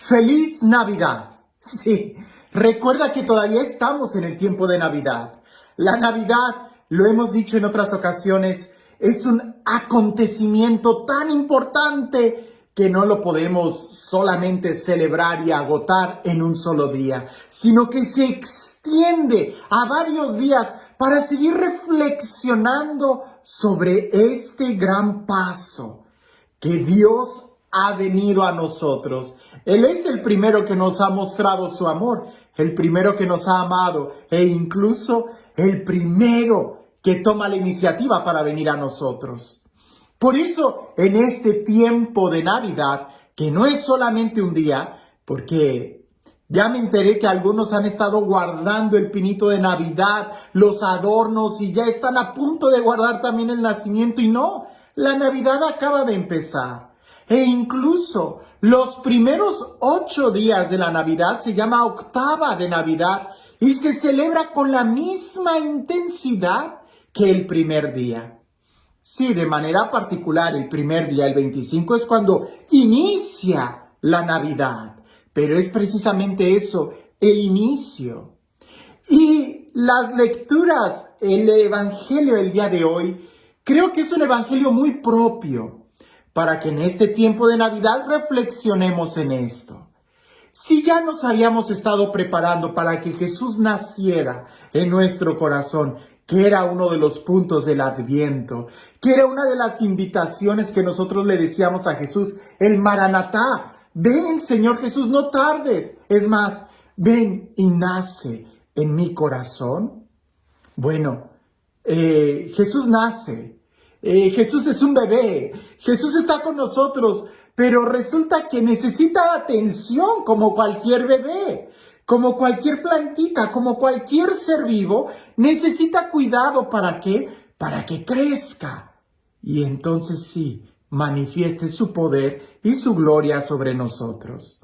¡Feliz Navidad! Sí, recuerda que todavía estamos en el tiempo de Navidad. La Navidad, lo hemos dicho en otras ocasiones, es un acontecimiento tan importante que no lo podemos solamente celebrar y agotar en un solo día, sino que se extiende a varios días para seguir reflexionando sobre este gran paso que Dios ha venido a nosotros. Él es el primero que nos ha mostrado su amor, el primero que nos ha amado e incluso el primero que toma la iniciativa para venir a nosotros. Por eso, en este tiempo de Navidad, que no es solamente un día, porque ya me enteré que algunos han estado guardando el pinito de Navidad, los adornos y ya están a punto de guardar también el nacimiento y no, la Navidad acaba de empezar. E incluso los primeros 8 días de la Navidad se llama octava de Navidad y se celebra con la misma intensidad que el primer día. Sí, de manera particular, el primer día, el 25, es cuando inicia la Navidad. Pero es precisamente eso, el inicio. Y las lecturas, el Evangelio del día de hoy, creo que es un Evangelio muy propio para que en este tiempo de Navidad reflexionemos en esto. Si ya nos habíamos estado preparando para que Jesús naciera en nuestro corazón, que era uno de los puntos del Adviento, que era una de las invitaciones que nosotros le decíamos a Jesús, el Maranatá, ven Señor Jesús, no tardes, es más, ven y nace en mi corazón. Bueno, Jesús nace, Jesús es un bebé, Jesús está con nosotros, pero resulta que necesita atención como cualquier bebé. Como cualquier plantita, como cualquier ser vivo, necesita cuidado. ¿Para qué? Para que crezca. Y entonces sí, manifieste su poder y su gloria sobre nosotros.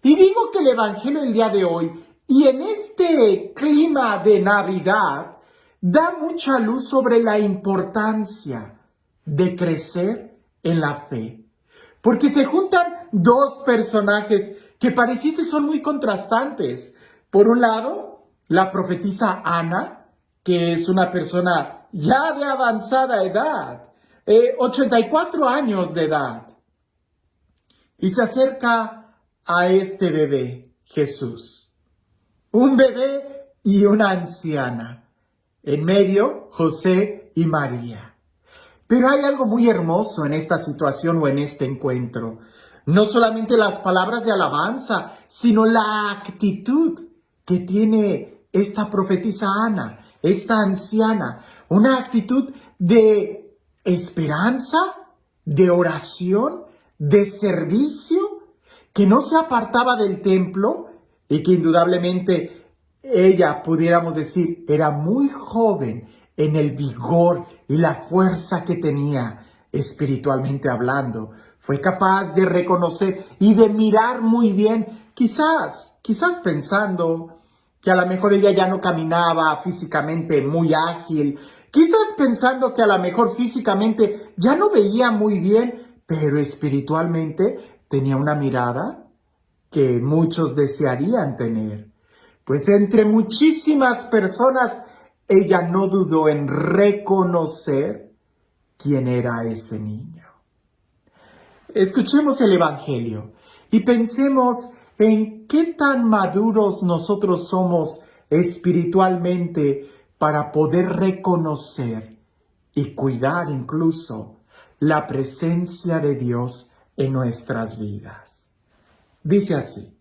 Y digo que el Evangelio del día de hoy, y en este clima de Navidad, da mucha luz sobre la importancia de crecer en la fe. Porque se juntan dos personajes que pareciese son muy contrastantes. Por un lado, la profetisa Ana, que es una persona ya de avanzada edad, 84 años de edad, y se acerca a este bebé, Jesús. Un bebé y una anciana. En medio, José y María. Pero hay algo muy hermoso en esta situación o en este encuentro. No solamente las palabras de alabanza, sino la actitud que tiene esta profetisa Ana, esta anciana. Una actitud de esperanza, de oración, de servicio, que no se apartaba del templo y que indudablemente ella, pudiéramos decir, era muy joven en el vigor y la fuerza que tenía espiritualmente hablando. Fue capaz de reconocer y de mirar muy bien, quizás pensando que a lo mejor ella ya no caminaba físicamente muy ágil, quizás pensando que a lo mejor físicamente ya no veía muy bien, pero espiritualmente tenía una mirada que muchos desearían tener. Pues entre muchísimas personas, ella no dudó en reconocer quién era ese niño. Escuchemos el Evangelio y pensemos en qué tan maduros nosotros somos espiritualmente para poder reconocer y cuidar incluso la presencia de Dios en nuestras vidas. Dice así: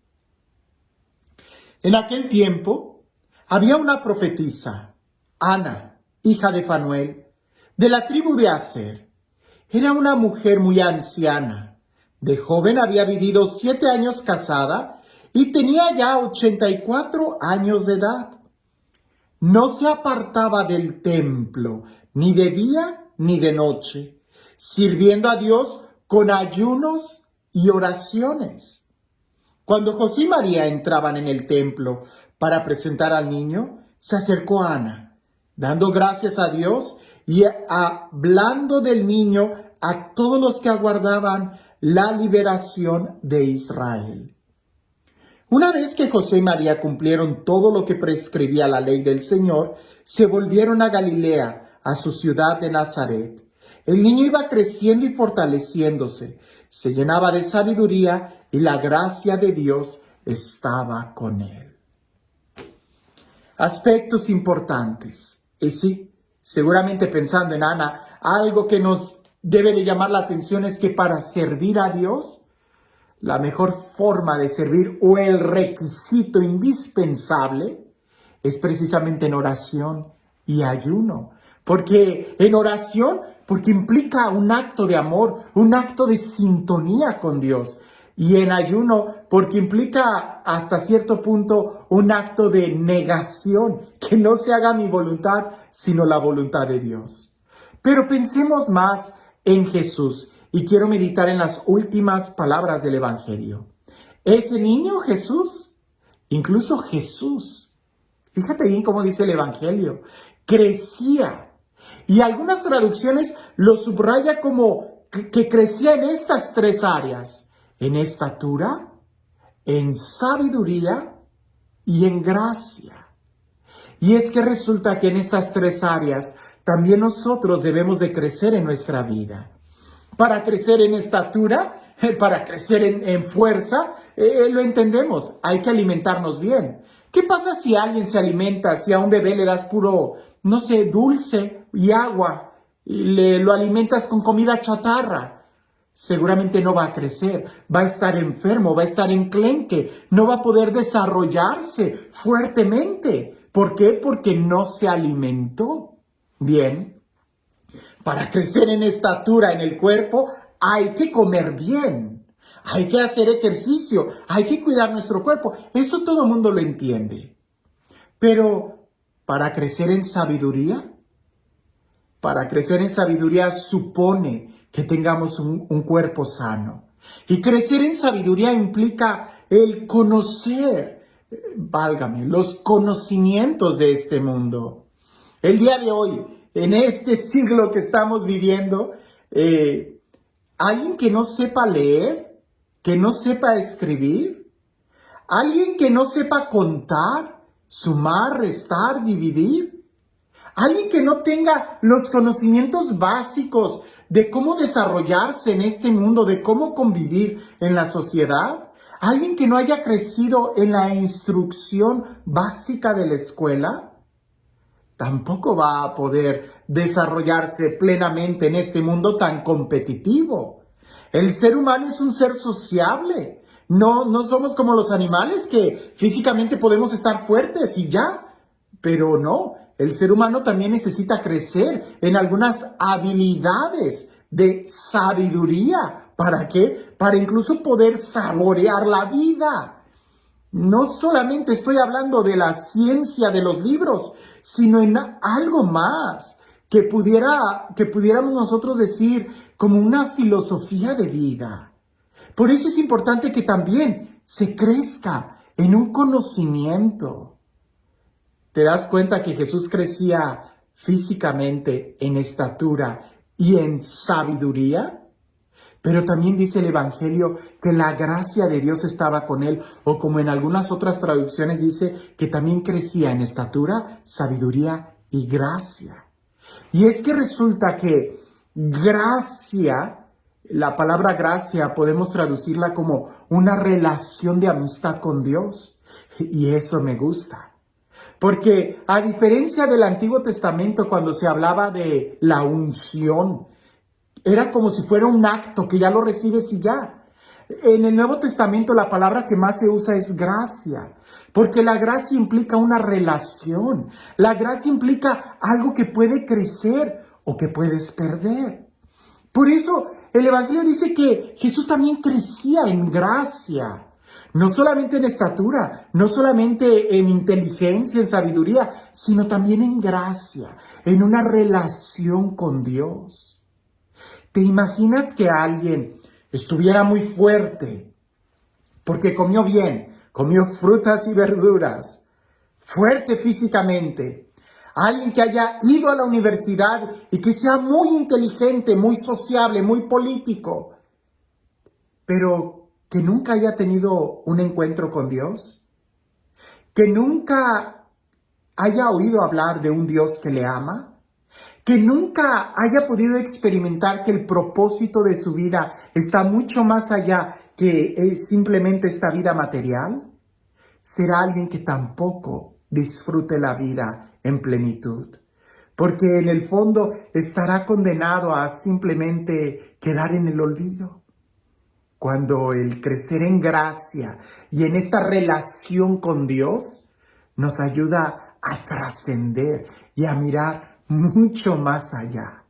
en aquel tiempo había una profetisa, Ana, hija de Fanuel, de la tribu de Aser. Era una mujer muy anciana. De joven había vivido 7 años casada y tenía ya 84 años de edad. No se apartaba del templo, ni de día ni de noche, sirviendo a Dios con ayunos y oraciones. Cuando José y María entraban en el templo para presentar al niño, se acercó a Ana, dando gracias a Dios y hablando del niño a todos los que aguardaban la liberación de Israel. Una vez que José y María cumplieron todo lo que prescribía la ley del Señor, se volvieron a Galilea, a su ciudad de Nazaret. El niño iba creciendo y fortaleciéndose, se llenaba de sabiduría y la gracia de Dios estaba con él. Aspectos importantes. Y sí, seguramente pensando en Ana, algo que nos debe de llamar la atención es que para servir a Dios, la mejor forma de servir o el requisito indispensable es precisamente en oración y ayuno. Porque en oración, porque implica un acto de amor, un acto de sintonía con Dios. Y en ayuno, porque implica hasta cierto punto un acto de negación, que no se haga mi voluntad, sino la voluntad de Dios. Pero pensemos más en Jesús y quiero meditar en las últimas palabras del Evangelio. Ese niño Jesús, incluso Jesús, fíjate bien cómo dice el Evangelio, crecía. Y algunas traducciones lo subraya como que crecía en estas tres áreas: en estatura, en sabiduría y en gracia. Y es que resulta que en estas tres áreas también nosotros debemos de crecer en nuestra vida. Para crecer en estatura, para crecer en fuerza, lo entendemos, hay que alimentarnos bien. ¿Qué pasa si alguien se alimenta, si a un bebé le das puro, no sé, dulce y agua, y lo alimentas con comida chatarra? Seguramente no va a crecer, va a estar enfermo, va a estar enclenque, no va a poder desarrollarse fuertemente. ¿Por qué? Porque no se alimentó bien. Para crecer en estatura en el cuerpo hay que comer bien, hay que hacer ejercicio, hay que cuidar nuestro cuerpo. Eso todo el mundo lo entiende. Pero para crecer en sabiduría supone que tengamos un cuerpo sano. Y crecer en sabiduría implica el conocer, válgame, los conocimientos de este mundo. El día de hoy, en este siglo que estamos viviendo, alguien que no sepa leer, que no sepa escribir, alguien que no sepa contar, sumar, restar, dividir, alguien que no tenga los conocimientos básicos de cómo desarrollarse en este mundo, de cómo convivir en la sociedad, alguien que no haya crecido en la instrucción básica de la escuela, tampoco va a poder desarrollarse plenamente en este mundo tan competitivo. El ser humano es un ser sociable. No somos como los animales que físicamente podemos estar fuertes y ya. Pero no, el ser humano también necesita crecer en algunas habilidades de sabiduría. ¿Para qué? Para incluso poder saborear la vida. No solamente estoy hablando de la ciencia de los libros, sino en algo más que pudiéramos nosotros decir como una filosofía de vida. Por eso es importante que también se crezca en un conocimiento. ¿Te das cuenta que Jesús crecía físicamente, en estatura y en sabiduría? Pero también dice el Evangelio que la gracia de Dios estaba con él, o como en algunas otras traducciones dice que también crecía en estatura, sabiduría y gracia. Y es que resulta que gracia, la palabra gracia podemos traducirla como una relación de amistad con Dios. Y eso me gusta. Porque a diferencia del Antiguo Testamento, cuando se hablaba de la unción, era como si fuera un acto que ya lo recibes y ya. En el Nuevo Testamento la palabra que más se usa es gracia, porque la gracia implica una relación. La gracia implica algo que puede crecer o que puedes perder. Por eso el Evangelio dice que Jesús también crecía en gracia. No solamente en estatura, no solamente en inteligencia, en sabiduría, sino también en gracia, en una relación con Dios. ¿Te imaginas que alguien estuviera muy fuerte porque comió bien, comió frutas y verduras, fuerte físicamente? Alguien que haya ido a la universidad y que sea muy inteligente, muy sociable, muy político, pero que nunca haya tenido un encuentro con Dios? ¿Que nunca haya oído hablar de un Dios que le ama? ¿Que nunca haya podido experimentar que el propósito de su vida está mucho más allá que simplemente esta vida material? Será alguien que tampoco disfrute la vida en plenitud, porque en el fondo estará condenado a simplemente quedar en el olvido. Cuando el crecer en gracia y en esta relación con Dios nos ayuda a trascender y a mirar mucho más allá.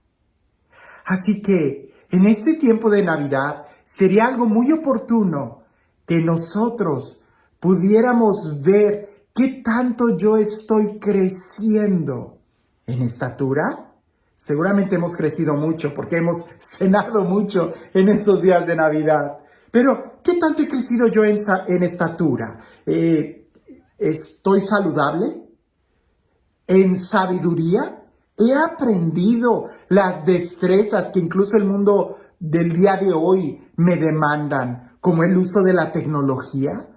Así que en este tiempo de Navidad sería algo muy oportuno que nosotros pudiéramos ver qué tanto yo estoy creciendo en estatura. Seguramente hemos crecido mucho porque hemos cenado mucho en estos días de Navidad. Pero, ¿qué tanto he crecido yo en estatura? ¿Estoy saludable? ¿En sabiduría? ¿He aprendido las destrezas que incluso el mundo del día de hoy me demandan, como el uso de la tecnología?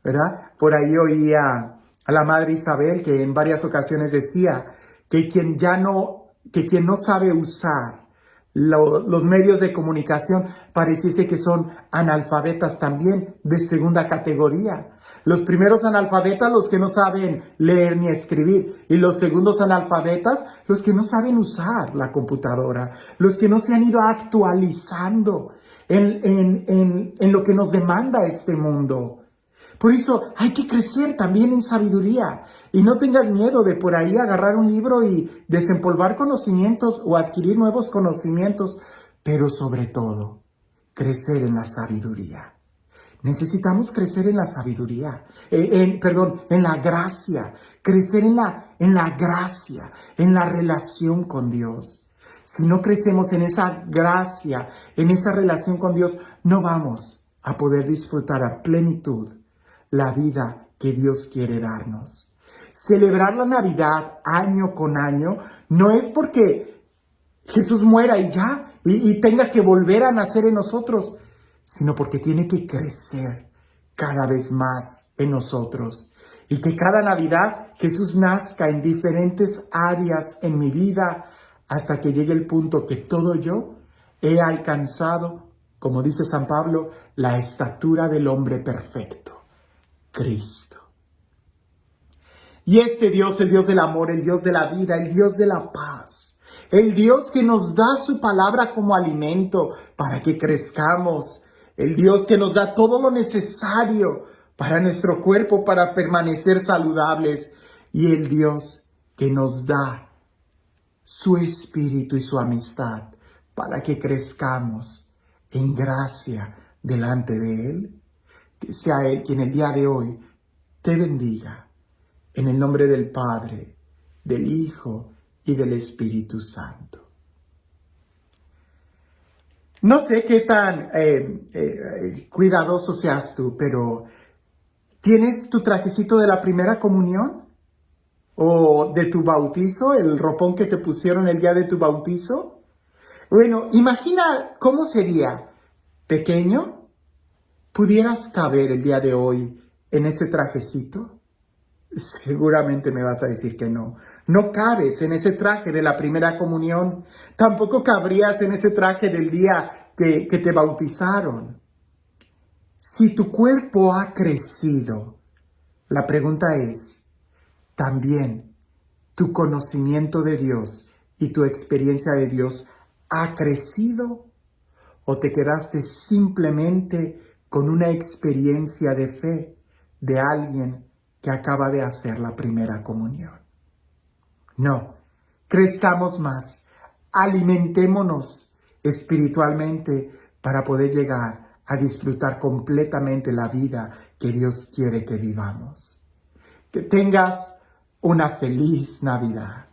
¿Verdad? Por ahí oía a la Madre Isabel que en varias ocasiones decía que quien no sabe usar los medios de comunicación pareciese que son analfabetas también de segunda categoría. Los primeros analfabetas, los que no saben leer ni escribir, y los segundos analfabetas, los que no saben usar la computadora, los que no se han ido actualizando en lo que nos demanda este mundo. Por eso hay que crecer también en sabiduría y no tengas miedo de por ahí agarrar un libro y desempolvar conocimientos o adquirir nuevos conocimientos, pero sobre todo, crecer en la sabiduría. Necesitamos crecer en la sabiduría, en la gracia, crecer en la gracia, en la relación con Dios. Si no crecemos en esa gracia, en esa relación con Dios, no vamos a poder disfrutar a plenitud la vida que Dios quiere darnos. Celebrar la Navidad año con año no es porque Jesús muera y ya, y tenga que volver a nacer en nosotros, sino porque tiene que crecer cada vez más en nosotros. Y que cada Navidad Jesús nazca en diferentes áreas en mi vida hasta que llegue el punto que todo yo he alcanzado, como dice San Pablo, la estatura del hombre perfecto, Cristo. Y este Dios, el Dios del amor, el Dios de la vida, el Dios de la paz, el Dios que nos da su palabra como alimento para que crezcamos, el Dios que nos da todo lo necesario para nuestro cuerpo, para permanecer saludables, y el Dios que nos da su espíritu y su amistad para que crezcamos en gracia delante de Él. Que sea Él quien el día de hoy te bendiga. En el nombre del Padre, del Hijo y del Espíritu Santo. No sé qué tan cuidadoso seas tú, pero ¿tienes tu trajecito de la primera comunión? ¿O de tu bautizo, el ropón que te pusieron el día de tu bautizo? Bueno, imagina cómo sería. ¿Pequeño? ¿Pudieras caber el día de hoy en ese trajecito? Seguramente me vas a decir que no. No cabes en ese traje de la primera comunión. Tampoco cabrías en ese traje del día que te bautizaron. Si tu cuerpo ha crecido, la pregunta es, ¿también tu conocimiento de Dios y tu experiencia de Dios ha crecido? ¿O te quedaste simplemente con una experiencia de fe de alguien que acaba de hacer la primera comunión? No, crezcamos más, alimentémonos espiritualmente para poder llegar a disfrutar completamente la vida que Dios quiere que vivamos. Que tengas una feliz Navidad.